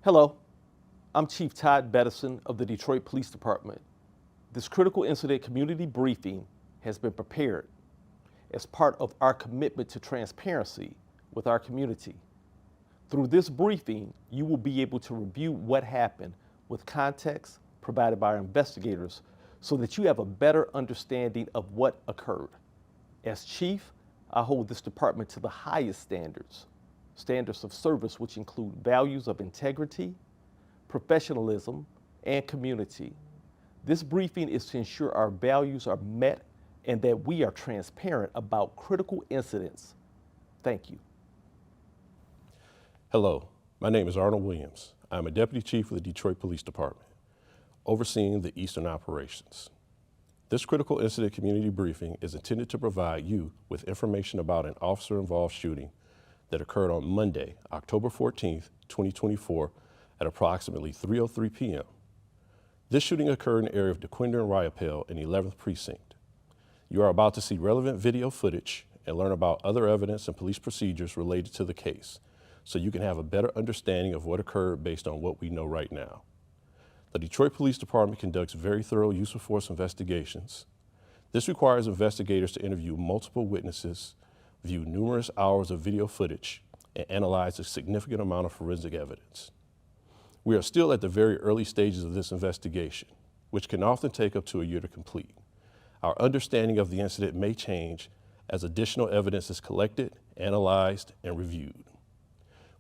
Hello, I'm Chief Todd Bettison of the Detroit Police Department. This critical incident community briefing has been prepared as part of our commitment to transparency with our community. Through this briefing, you will be able to review what happened with context provided by our investigators so that you have a better understanding of what occurred. As Chief, I hold this department to the highest standards of service which include values of integrity, professionalism, and community. This briefing is to ensure our values are met and that we are transparent about critical incidents. Thank you. Hello, my name is Arnold Williams. I'm a Deputy Chief of the Detroit Police Department, overseeing the Eastern operations. This critical incident community briefing is intended to provide you with information about an officer-involved shooting that occurred on Monday, October 14th, 2024 at approximately 3:03 p.m. This shooting occurred in the area of Dequindre and Riopelle in the 11th Precinct. You are about to see relevant video footage and learn about other evidence and police procedures related to the case, so you can have a better understanding of what occurred based on what we know right now. The Detroit Police Department conducts very thorough use of force investigations. This requires investigators to interview multiple witnesses, view numerous hours of video footage, and analyze a significant amount of forensic evidence. We are still at the very early stages of this investigation, which can often take up to a year to complete. Our understanding of the incident may change as additional evidence is collected, analyzed, and reviewed.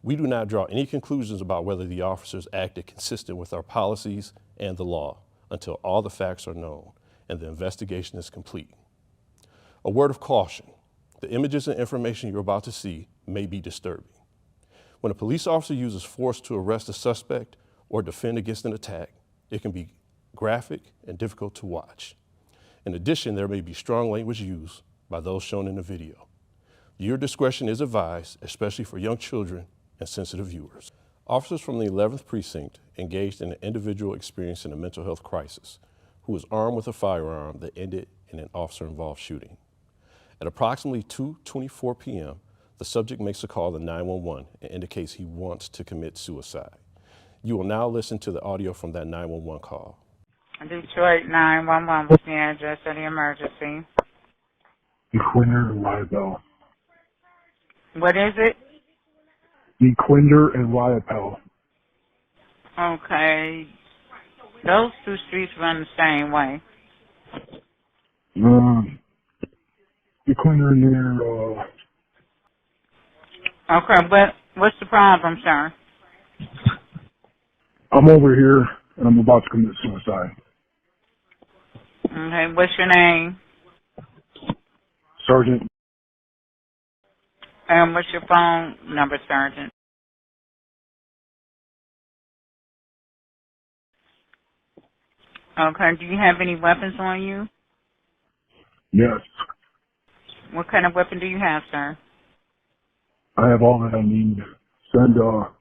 We do not draw any conclusions about whether the officers acted consistent with our policies and the law until all the facts are known and the investigation is complete. A word of caution: the images and information you're about to see may be disturbing. When a police officer uses force to arrest a suspect or defend against an attack, it can be graphic and difficult to watch. In addition, there may be strong language used by those shown in the video. Your discretion is advised, especially for young children and sensitive viewers. Officers from the 11th Precinct engaged in an individual experiencing a mental health crisis who was armed with a firearm that ended in an officer-involved shooting. At approximately 2:24 p.m., the subject makes a call to 911 and indicates he wants to commit suicide. You will now listen to the audio from that 911 call. Detroit 911, what's the address of the emergency? Dequindre and Riopelle. What is it? Dequindre and Riopelle. Okay. Those two streets run the same way. Dequindre near, Okay, but what's the problem, sir? I'm over here and I'm about to commit suicide. Okay, what's your name? Sergeant. And what's your phone number, Sergeant? Okay, do you have any weapons on you? Yes. What kind of weapon do you have, sir? I have all that I need. Send a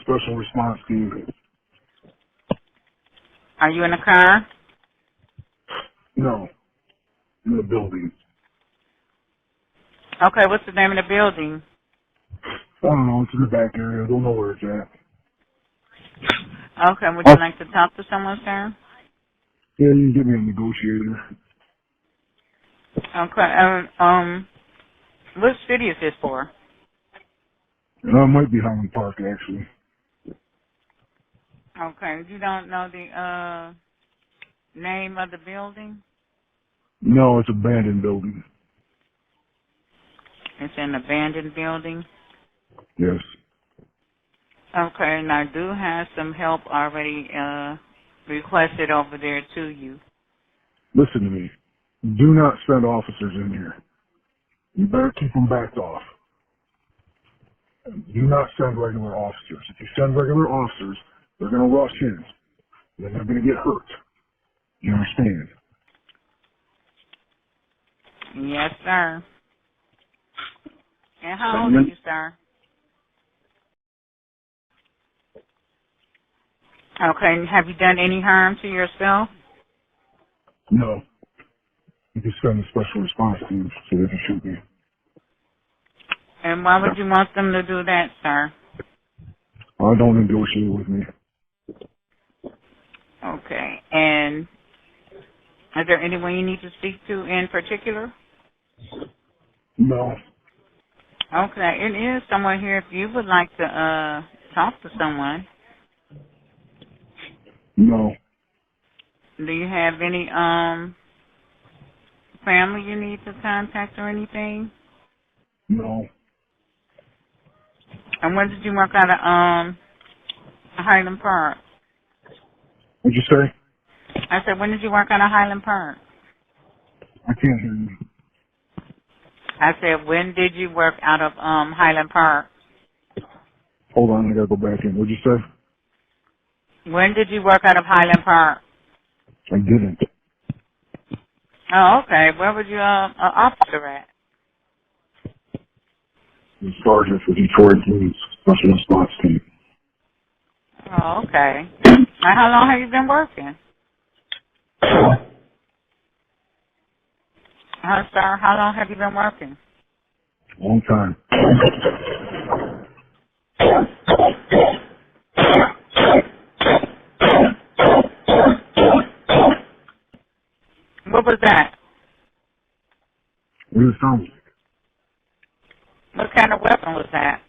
special response team. Are you in a car? No. In the building. Okay, what's the name of the building? I don't know. It's in the back area. I don't know where it's at. Okay, would you like to talk to someone, sir? Yeah, you can get me a negotiator. Okay, what city is this for? It might be Highland Park, actually. Okay, you don't know the name of the building? No, it's an abandoned building. It's an abandoned building? Yes. Okay, and I do have some help already requested over there to you. Listen to me. Do not send officers in here. You better keep them backed off. Do not send regular officers. If you send regular officers, they're going to rush in. Then they're going to get hurt. You understand? Yes, sir. And how old are you, sir? Okay, and have you done any harm to yourself? No. You can send a special response team so they can shoot me. And why would you want them to do that, sir? Don't negotiate with me. Okay. And is there anyone you need to speak to in particular? No. Okay. It is someone here if you would like to talk to someone. No. Do you have any family you need to contact or anything? No. And when did you work out of Highland Park? What'd you say? I said, when did you work out of Highland Park? I can't hear you. I said, when did you work out of Highland Park? Hold on, I gotta go back in. What'd you say? When did you work out of Highland Park? I didn't. Oh, okay. Where was you officer at? I'm sergeant for Detroit Police Special Response Team. Oh, okay. Now, how long have you been working? Sir, how long have you been working? Long time. What was that? What does it sound like? What kind of weapon was that?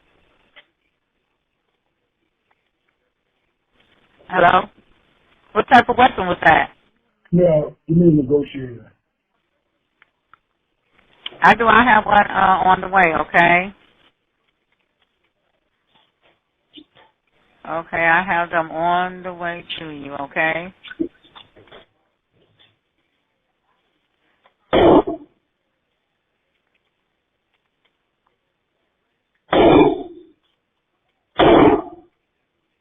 Hello? What type of weapon was that? Yeah, you need a negotiator. I have one on the way, okay? Okay, I have them on the way to you, okay?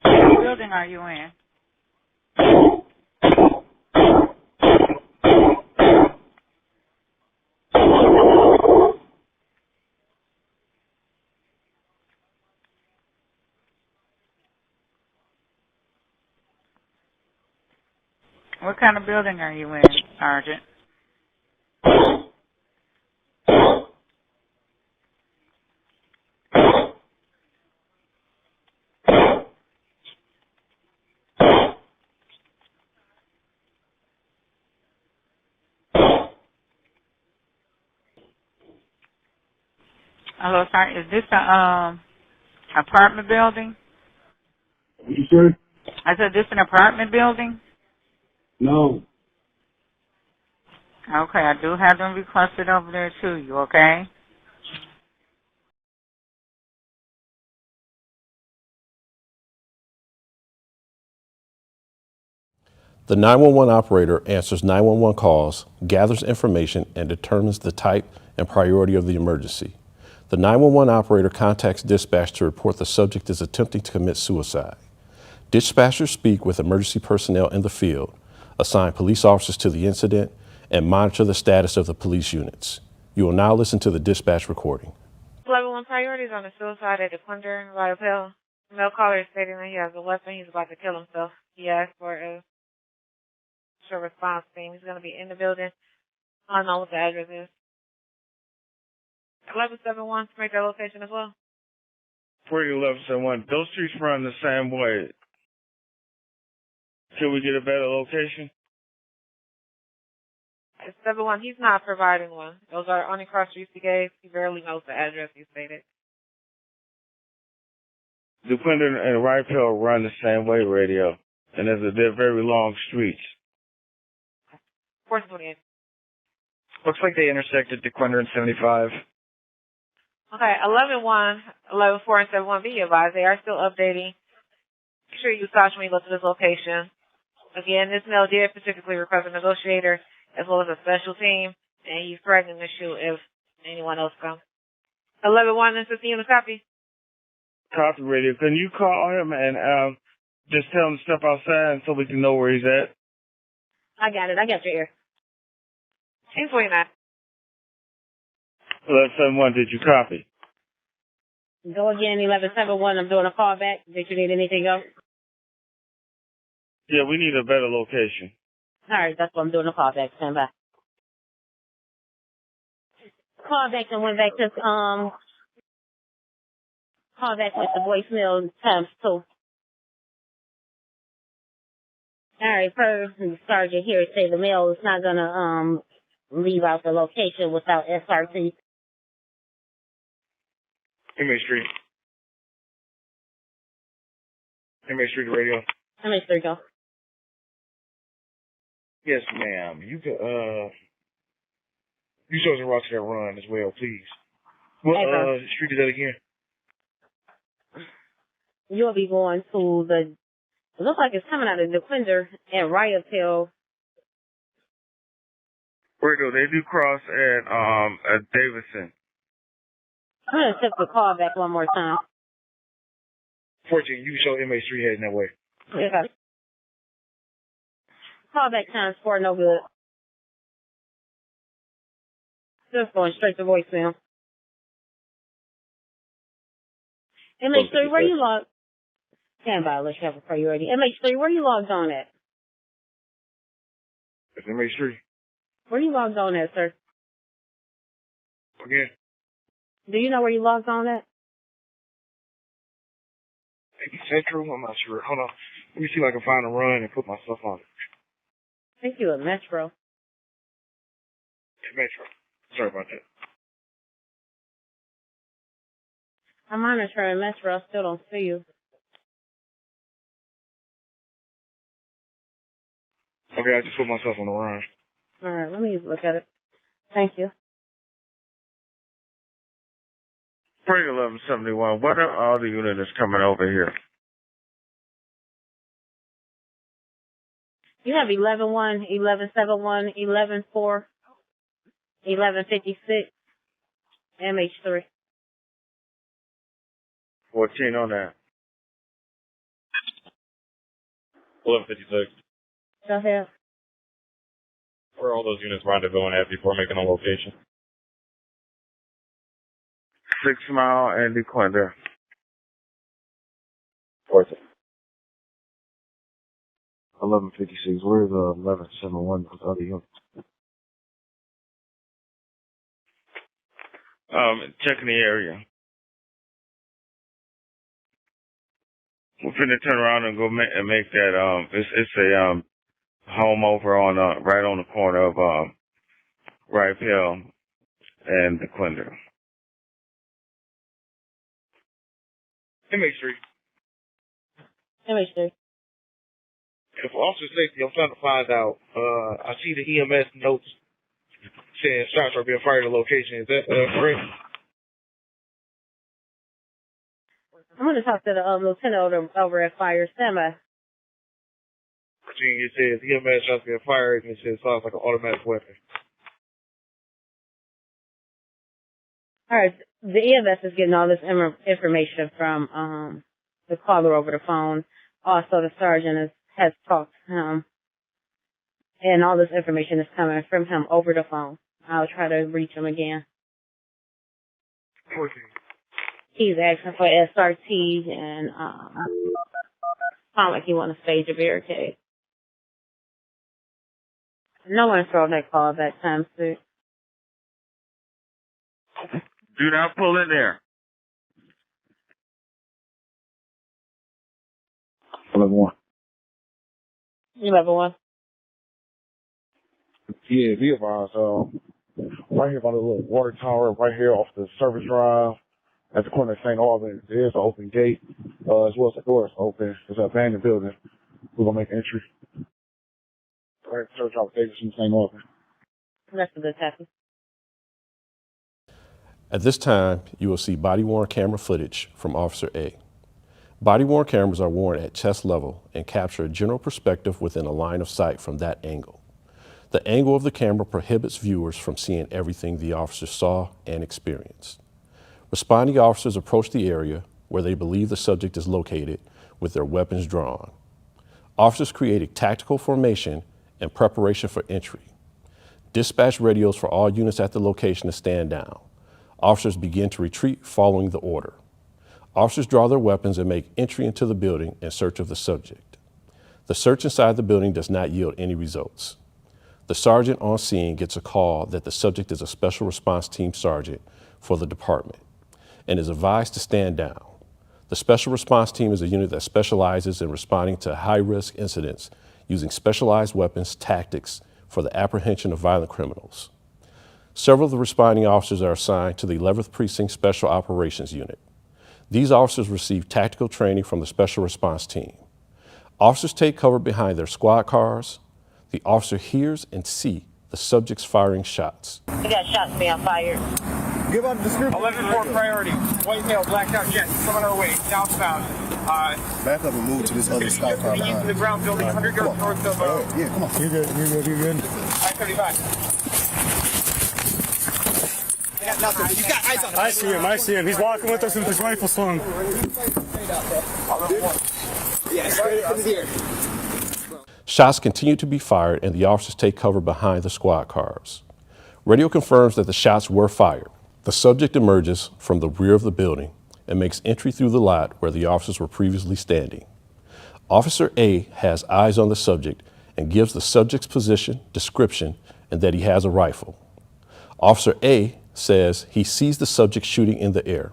What building are you in? What kind of building are you in, Sergeant? Hello, Sergeant. Is this a apartment building? What'd you say? I said, this an apartment building? No. Okay, I do have them requested over there to you, okay? The 911 operator answers 911 calls, gathers information, and determines the type and priority of the emergency. The 911 operator contacts dispatch to report the subject is attempting to commit suicide. Dispatchers speak with emergency personnel in the field, assign police officers to the incident, and monitor the status of the police units. You will now listen to the dispatch recording. Level 1 priorities on a suicide at Dequindre and Riopelle. Male caller is stating that he has a weapon. He's about to kill himself. He asked for a short response team. He's going to be in the building. I don't know what the address is. 1171 to make that location as well. 1171. Those streets run the same way. Can we get a better location? It's 71. He's not providing one. Those are only cross streets he gave. He barely knows the address he stated. Dequindre and Riopelle run the same way, radio. And they're very long streets. 428. Looks like they intersected Dequindre and 75. Okay, 11-1, 11-4, and 7-1. Be advised, they are still updating. Make sure you watch when you look at this location. Again, this male did particularly request a negotiator as well as a special team, and he's threatening to shoot if anyone else comes. 11-1 and 15 to copy. Copy, radio. Can you call him and just tell him to step outside so we can know where he's at? I got it. I got your ear. 1029. 1171, did you copy? Go again, 1171. I'm doing a call back. Did you need anything else? Yeah, we need a better location. All right, that's what I'm doing a call back. Stand by. Call back and went back to call back with the voicemail times 2. All right, per the sergeant here, say the mail is not gonna leave out the location without SRT. Inmate Street. Inmate Street radio. MH3 go. Yes, ma'am. You could, you show us a route to that run as well, please. What, street is that again? You'll be going to the, it looks like it's coming out of Dequindre and Riopelle. Where do they do cross at Davidson? I'm gonna tip the call back one more time. 14, you can show Inmate Street heading that way. Okay. Call back times 4, no good. Just going straight to voicemail. MH3, where you logged? Stand by, let's have a priority. MH3, where you logged on at? It's Inmate Street. Where you logged on at, sir? Again? Do you know where you logged on at? Maybe Central? I'm not sure. Hold on. Let me see if I can find a run and put my stuff on it. I think you at Metro. Metro. Sorry about that. I'm monitoring Metro. I still don't see you. Okay, I just put myself on the run. All right, let me look at it. Thank you. Spring 1171, what are all the units coming over here? You have 11-1, 11-7-1, 11-4, 11-56, MH3. 14 on that. 1156. Go ahead. Where are all those units rendezvousing at before making a location? 6 Mile and Dequindre. 14. 1156. Where's 1171? Those other units. Checking the area. We're finna turn around and go make that, it's a, home over on, right on the corner of, Riopelle and Dequindre. Inmate Street. MH3. For officer safety, I'm trying to find out, I see the EMS notes saying shots are being fired at the location. Is that, correct? I'm going to talk to the lieutenant over at Fire. Stand by. It says EMS shots being fired, and it says sounds like an automatic weapon. All right. The EMS is getting all this information from the caller over the phone. Also, the sergeant has talked to him, and all this information is coming from him over the phone. I'll try to reach him again. 14. He's asking for SRT, and sound like he wants to stage a barricade. No one throw that call back time, sir. Do not pull in there. 11-1. 11-1. Yeah, be advised. Right here by the little water tower, right here off the service drive, at the corner of St. Albans, there's an open gate, as well as the door is open. It's an abandoned building. We're gonna make entry. Right, service drive Davidson, St. Albans. That's a good happen. At this time, you will see body-worn camera footage from Officer A. Body-worn cameras are worn at chest level and capture a general perspective within a line of sight from that angle. The angle of the camera prohibits viewers from seeing everything the officer saw and experienced. Responding officers approach the area where they believe the subject is located with their weapons drawn. Officers create a tactical formation in preparation for entry. Dispatch radios for all units at the location to stand down. Officers begin to retreat following the order. Officers draw their weapons and make entry into the building in search of the subject. The search inside the building does not yield any results. The sergeant on scene gets a call that the subject is a special response team sergeant for the department and is advised to stand down. The special response team is a unit that specializes in responding to high-risk incidents using specialized weapons tactics for the apprehension of violent criminals. Several of the responding officers are assigned to the 11th Precinct Special Operations Unit. These officers receive tactical training from the Special Response Team. Officers take cover behind their squad cars. The officer hears and sees the subjects firing shots. We got shots being fired. Give out the description. 11-4 priority. White male, blacked out jet. Come on our way. Southbound. Back up and move to this other scout car behind. To the ground building, 100 yards north of. Yeah, come on. You're good. I-35. You got ice on him. I see him. He's walking with us with his rifle slung. Yeah, straight up here. Shots continue to be fired and the officers take cover behind the squad cars. Radio confirms that the shots were fired. The subject emerges from the rear of the building and makes entry through the lot where the officers were previously standing. Officer A has eyes on the subject and gives the subject's position, description, and that he has a rifle. Officer A says he sees the subject shooting in the air.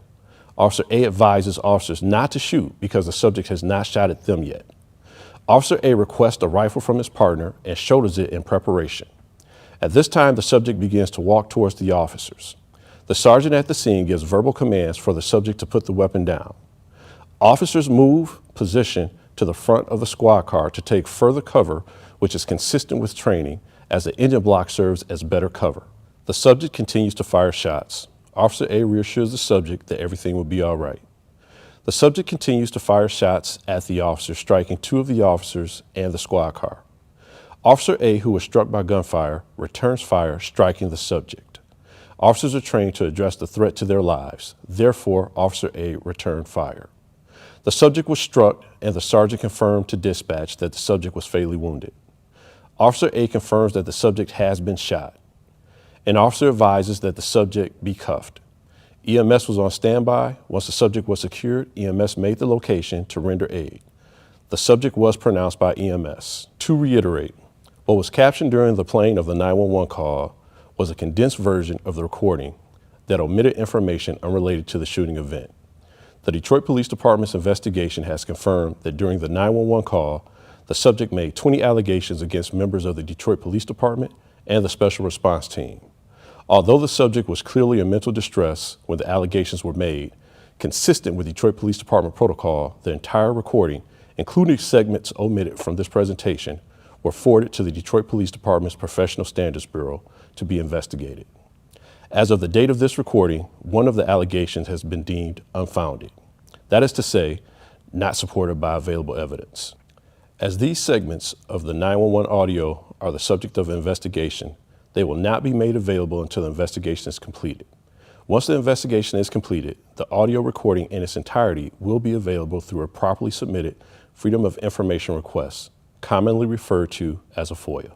Officer A advises officers not to shoot because the subject has not shot at them yet. Officer A requests a rifle from his partner and shoulders it in preparation. At this time, the subject begins to walk towards the officers. The sergeant at the scene gives verbal commands for the subject to put the weapon down. Officers move position to the front of the squad car to take further cover, which is consistent with training, as the engine block serves as better cover. The subject continues to fire shots. Officer A reassures the subject that everything will be all right. The subject continues to fire shots at the officers, striking two of the officers and the squad car. Officer A, who was struck by gunfire, returns fire, striking the subject. Officers are trained to address the threat to their lives. Therefore, Officer A returned fire. The subject was struck, and the sergeant confirmed to dispatch that the subject was fatally wounded. Officer A confirms that the subject has been shot. An officer advises that the subject be cuffed. EMS was on standby. Once the subject was secured, EMS made the location to render aid. The subject was pronounced by EMS. To reiterate, what was captioned during the playing of the 911 call was a condensed version of the recording that omitted information unrelated to the shooting event. The Detroit Police Department's investigation has confirmed that during the 911 call, the subject made 20 allegations against members of the Detroit Police Department and the Special Response Team. Although the subject was clearly in mental distress when the allegations were made, consistent with Detroit Police Department protocol, the entire recording, including segments omitted from this presentation, were forwarded to the Detroit Police Department's Professional Standards Bureau to be investigated. As of the date of this recording, one of the allegations has been deemed unfounded. That is to say, not supported by available evidence. As these segments of the 911 audio are the subject of investigation, they will not be made available until the investigation is completed. Once the investigation is completed, the audio recording in its entirety will be available through a properly submitted Freedom of Information request, commonly referred to as a FOIA.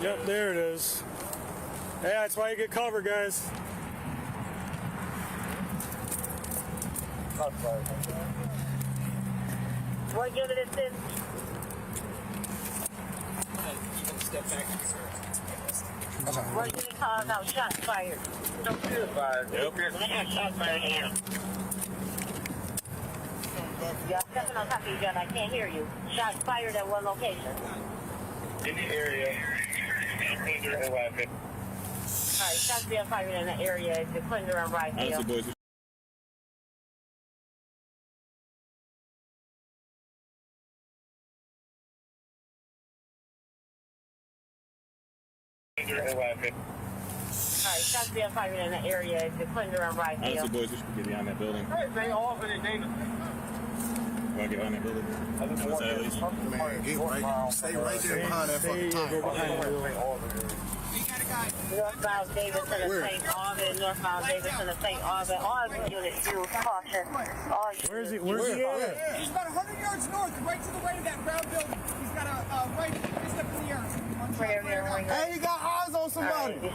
Yep, there it is. Yeah, that's why you get cover, guys. What unit is this? What unit calls out shots fired? Yep. I got shots fired here. Y'all stepping on top of each other. I can't hear you. Shots fired at one location. In the area. Alright, shots being fired in the area. Dequindre and Riopelle. Alright, shots being fired in the area. Dequindre and Riopelle. Boys, we should get behind that building. All right, they all been in David. Want to get behind that building? Man, get right. Stay right there behind that fucking time. Northbound Davidson and St. Albans, northbound Davidson and St. Albans, all units use caution. Where is he? Where's he at? He's about 100 yards north, right to the right of that brown building. He's got a right fist up in the air. Hey, you got eyes on somebody.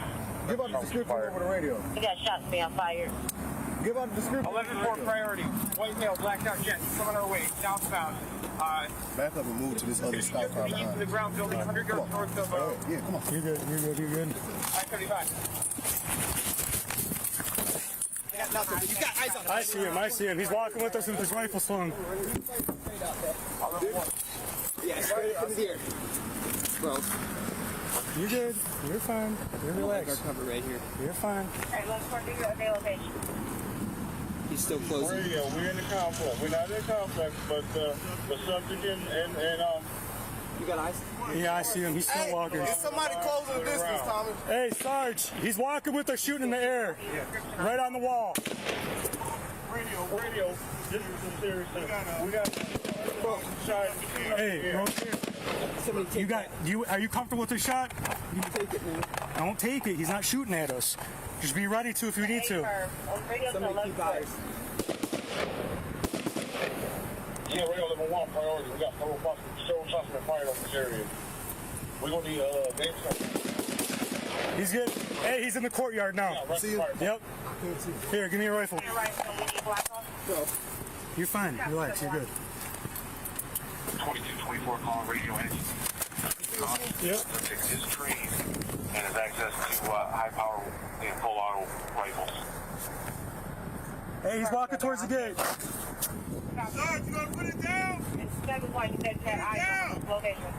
Give out the description over the radio. We got shots being fired. Give out the description. 11-4 priority. White male, blacked out jet. Come on our way. Southbound. Back up and move to this other scout car behind. To the ground building, 100 yards north of. Yeah, come on. You're good. I-35. Nothing. You got eyes on him. I see him. He's walking with us with his rifle slung. Yeah, straight up in the ear. Bro. You're good. You're fine. You're relaxed. Our cover right here. You're fine. Alright, let's work your location. He's still closing. We're in the complex. We're not in the complex, but the subject and You got eyes? Yeah, I see him. He's still walking. Is somebody closing the distance, Thomas? Hey, Sarge, he's walking with us shooting in the air. Right on the wall. Radio. This is a serious thing. We got Hey, are you comfortable with the shot? You can take it, man. Don't take it. He's not shooting at us. Just be ready to if you need to. Somebody keep eyes. Yeah, radio level 1 priority. We got several suspect fired on this area. We're gonna need name something. He's good. Hey, he's in the courtyard now. Yeah, See you? Yep. Here, give me a rifle. Go. You're fine. Relax. You're good. 2224 call radio energy. Yep. His trees and his access to high power and full auto rifles. Hey, he's walking towards the gate. Sarge, you gonna put it down? It's 7-1. You said you had eyes on location.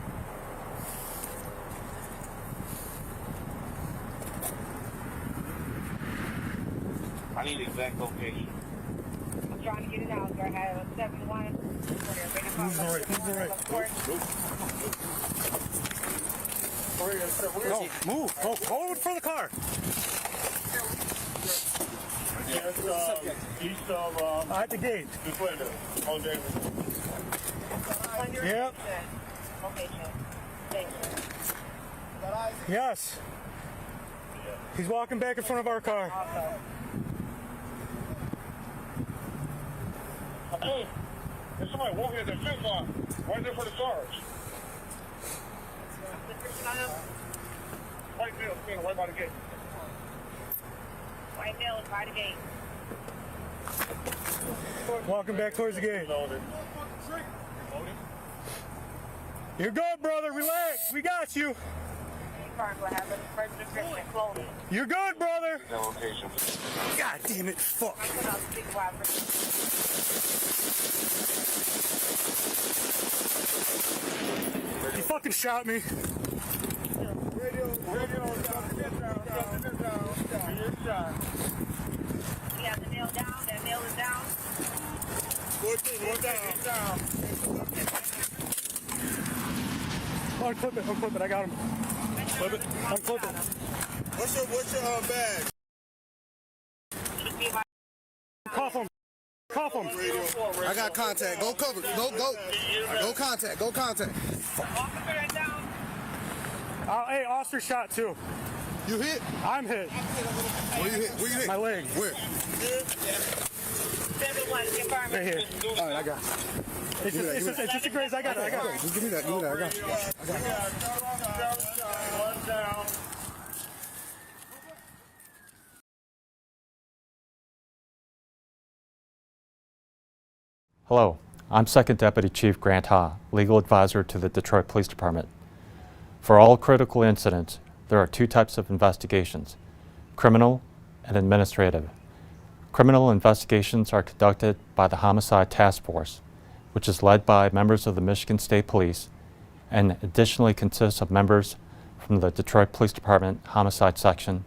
I need exact location. I'm trying to get it out. I have a 7-1. Move right. No, move. Go forward for the car. Yes, east of At the gate. Dequindre. On David. Yep. Location. Thank you. Yes. He's walking back in front of our car. Hey, there's somebody walking at the fence line. Right there for the Sarge. White male standing right by the gate. White male is by the gate. Walking back towards the gate. You're good, brother. Relax. We got you. You're good, brother. God damn it. Fuck. He fucking shot me. Radio, You have the nail down. That nail is down. One down. Unclip it. I got him. Clip it. Unclip it. What's your bag? Cuff him. I got contact. Go cover. Go contact. Hey, Oster shot too. You hit? I'm hit. Where you hit? My leg. Where? 7-1. Confirm. Right here. All right, I got it. It's just a graze. I got it. Just give me that. I got it. One down. Hello, I'm Second Deputy Chief Grant Ha, Legal Advisor to the Detroit Police Department. For all critical incidents, there are two types of investigations, criminal and administrative. Criminal investigations are conducted by the Homicide Task Force, which is led by members of the Michigan State Police and additionally consists of members from the Detroit Police Department Homicide Section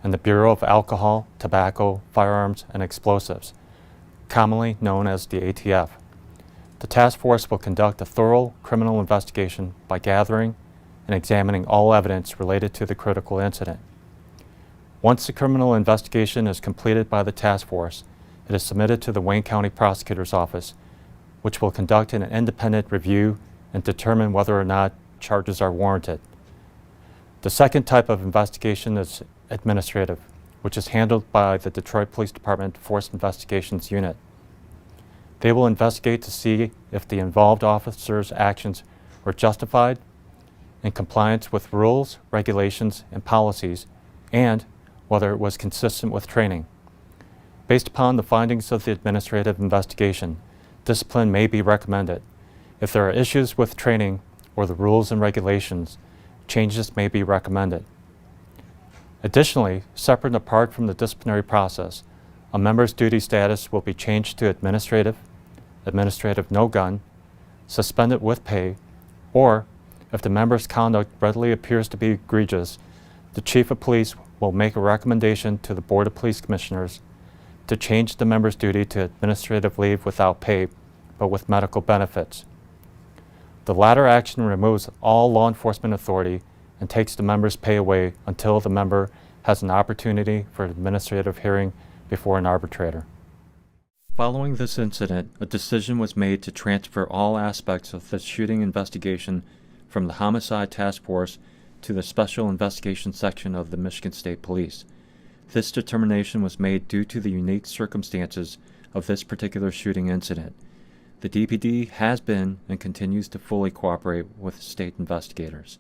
and the Bureau of Alcohol, Tobacco, Firearms, and Explosives, commonly known as the ATF. The task force will conduct a thorough criminal investigation by gathering and examining all evidence related to the critical incident. Once the criminal investigation is completed by the task force, it is submitted to the Wayne County Prosecutor's Office, which will conduct an independent review and determine whether or not charges are warranted. The second type of investigation is administrative, which is handled by the Detroit Police Department Force Investigations Unit. They will investigate to see if the involved officers' actions were justified, in compliance with rules, regulations, and policies, and whether it was consistent with training. Based upon the findings of the administrative investigation, discipline may be recommended. If there are issues with training or the rules and regulations, changes may be recommended. Additionally, separate and apart from the disciplinary process, a member's duty status will be changed to administrative, administrative no gun, suspended with pay, or if the member's conduct readily appears to be egregious, the Chief of Police will make a recommendation to the Board of Police Commissioners to change the member's duty to administrative leave without pay, but with medical benefits. The latter action removes all law enforcement authority and takes the member's pay away until the member has an opportunity for an administrative hearing before an arbitrator. Following this incident, a decision was made to transfer all aspects of the shooting investigation from the Homicide Task Force to the Special Investigation Section of the Michigan State Police. This determination was made due to the unique circumstances of this particular shooting incident. The DPD has been and continues to fully cooperate with state investigators.